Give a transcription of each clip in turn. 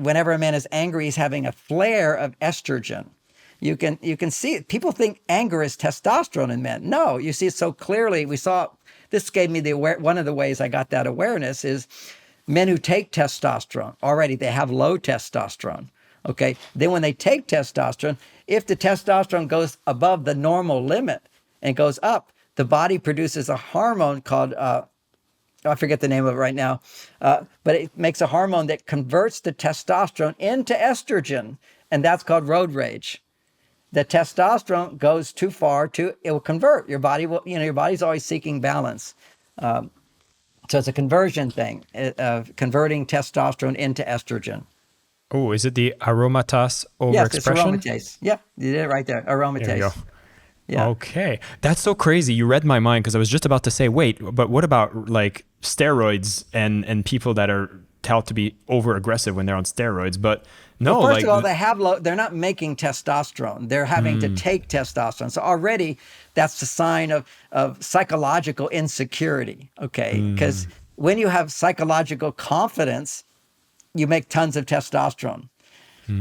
whenever a man is angry, he's having a flare of estrogen. You can see it. People think anger is testosterone in men. No, you see it so clearly. This gave me one of the ways I got that awareness is men who take testosterone already, they have low testosterone. Okay. Then when they take testosterone, if the testosterone goes above the normal limit and goes up, the body produces a hormone called, I forget the name of it right now, but it makes a hormone that converts the testosterone into estrogen, and that's called road rage. The testosterone goes too far, it will convert. Your body's always seeking balance. So it's a conversion thing of converting testosterone into estrogen. Oh, is it the aromatase overexpression? Yes, it's aromatase. Yeah, you did it right there. Aromatase. There you go. Yeah. Okay. That's so crazy. You read my mind because I was just about to say, wait, but what about like steroids and people that are touted to be over aggressive when they're on steroids? But no, well, first of all, they're not making testosterone. They're having to take testosterone. So already that's a sign of psychological insecurity. Okay. Because when you have psychological confidence, you make tons of testosterone.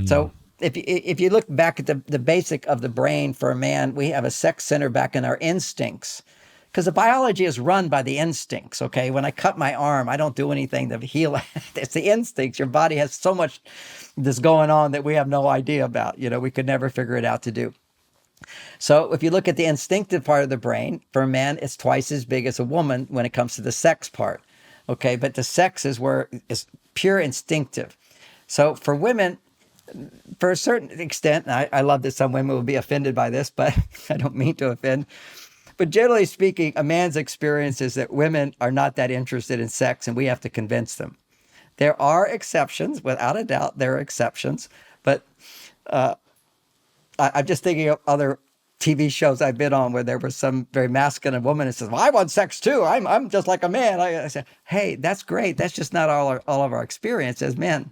So if you look back at the basic of the brain for a man, we have a sex center back in our instincts. Because the biology is run by the instincts, okay? When I cut my arm, I don't do anything to heal it. It's the instincts. Your body has so much that's going on that we have no idea about. We could never figure it out to do. So if you look at the instinctive part of the brain, for a man, it's twice as big as a woman when it comes to the sex part, okay? But the sex is where it's pure instinctive. So for women, for a certain extent, and I love that some women will be offended by this, but I don't mean to offend. But generally speaking, a man's experience is that women are not that interested in sex, and we have to convince them. There are exceptions, without a doubt, there are exceptions. But I'm just thinking of other TV shows I've been on where there was some very masculine woman who says, "Well, I want sex too. I'm just like a man." I said, "Hey, that's great. That's just not all of our experience as men."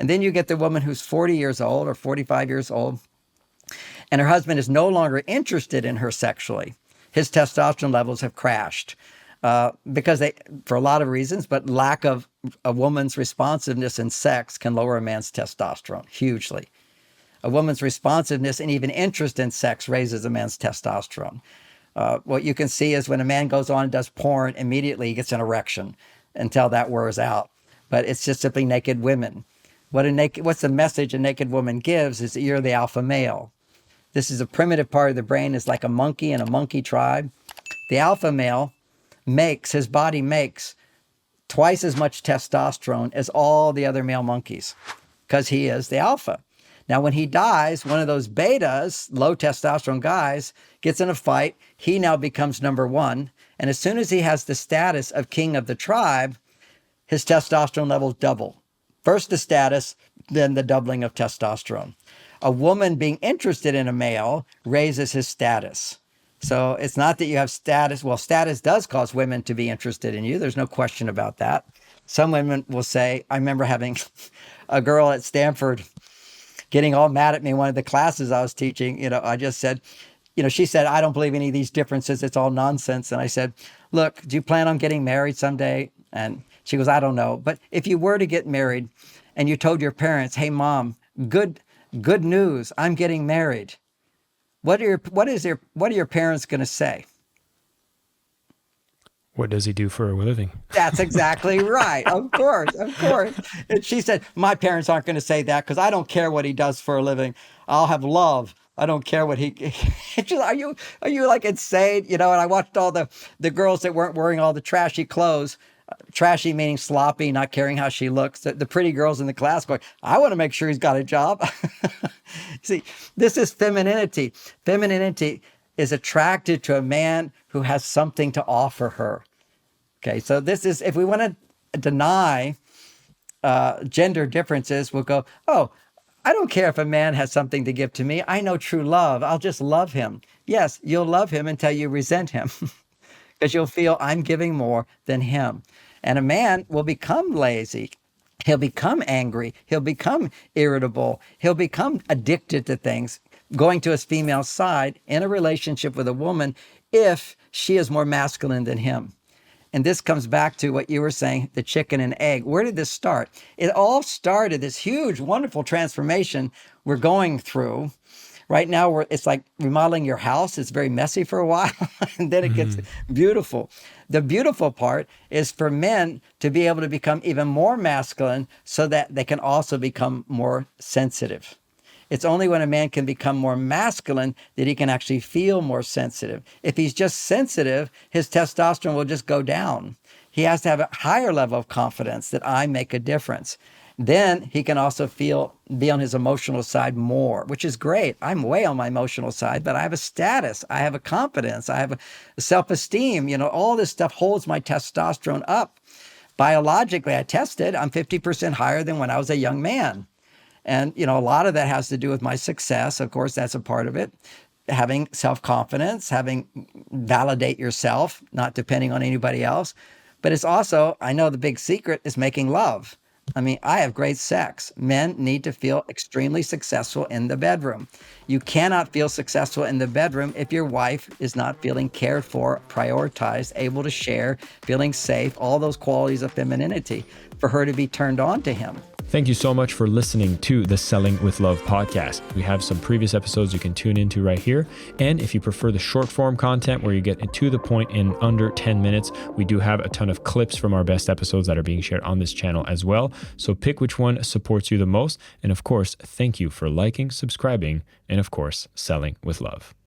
And then you get the woman who's 40 years old or 45 years old, and her husband is no longer interested in her sexually. His testosterone levels have crashed because for a lot of reasons, but lack of a woman's responsiveness in sex can lower a man's testosterone hugely. A woman's responsiveness and even interest in sex raises a man's testosterone. What you can see is when a man goes on and does porn, immediately he gets an erection until that wears out. But it's just simply naked women. What's the message a naked woman gives is that you're the alpha male. This is a primitive part of the brain. It's like a monkey in a monkey tribe. The alpha male his body makes twice as much testosterone as all the other male monkeys because he is the alpha. Now, when he dies, one of those betas, low testosterone guys, gets in a fight. He now becomes number one. And as soon as he has the status of king of the tribe, his testosterone levels double. First the status, then the doubling of testosterone. A woman being interested in a male raises his status. So it's not that you have status. Well, status does cause women to be interested in you. There's no question about that. Some women will say, I remember having a girl at Stanford getting all mad at me in one of the classes I was teaching. I just said, she said, I don't believe any of these differences. It's all nonsense. And I said, look, do you plan on getting married someday? And she goes, I don't know. But if you were to get married and you told your parents, hey, Mom, good news, I'm getting married. What are your parents going to say? What does he do for a living? That's exactly right. Of course. And she said, my parents aren't going to say that because I don't care what he does for a living. I'll have love. I don't care what he. Just, are you like insane? And I watched all the girls that weren't wearing all the trashy clothes. Trashy meaning sloppy, not caring how she looks. The pretty girls in the class going, I want to make sure he's got a job. See, this is femininity. Femininity is attracted to a man who has something to offer her. Okay, so this is, if we want to deny gender differences, we'll go, oh, I don't care if a man has something to give to me. I know true love. I'll just love him. Yes, you'll love him until you resent him because you'll feel I'm giving more than him. And a man will become lazy. He'll become angry. He'll become irritable. He'll become addicted to things, going to his female side in a relationship with a woman if she is more masculine than him. And this comes back to what you were saying, the chicken and egg. Where did this start? It all started, this huge, wonderful transformation we're going through. Right now, it's like remodeling your house. It's very messy for a while, and then it gets beautiful. The beautiful part is for men to be able to become even more masculine so that they can also become more sensitive. It's only when a man can become more masculine that he can actually feel more sensitive. If he's just sensitive, his testosterone will just go down. He has to have a higher level of confidence that I make a difference. Then he can also be on his emotional side more, which is great. I'm way on my emotional side, but I have a status, I have a confidence, I have a self-esteem. All this stuff holds my testosterone up. Biologically, I tested, I'm 50% higher than when I was a young man. And, a lot of that has to do with my success. Of course, that's a part of it. Having self-confidence, having validate yourself, not depending on anybody else. But it's also, I know the big secret is making love. I mean, I have great sex. Men need to feel extremely successful in the bedroom. You cannot feel successful in the bedroom if your wife is not feeling cared for, prioritized, able to share, feeling safe, all those qualities of femininity for her to be turned on to him. Thank you so much for listening to the Selling with Love podcast. We have some previous episodes you can tune into right here. And if you prefer the short form content where you get to the point in under 10 minutes, we do have a ton of clips from our best episodes that are being shared on this channel as well. So pick which one supports you the most. And of course, thank you for liking, subscribing, and of course, selling with love.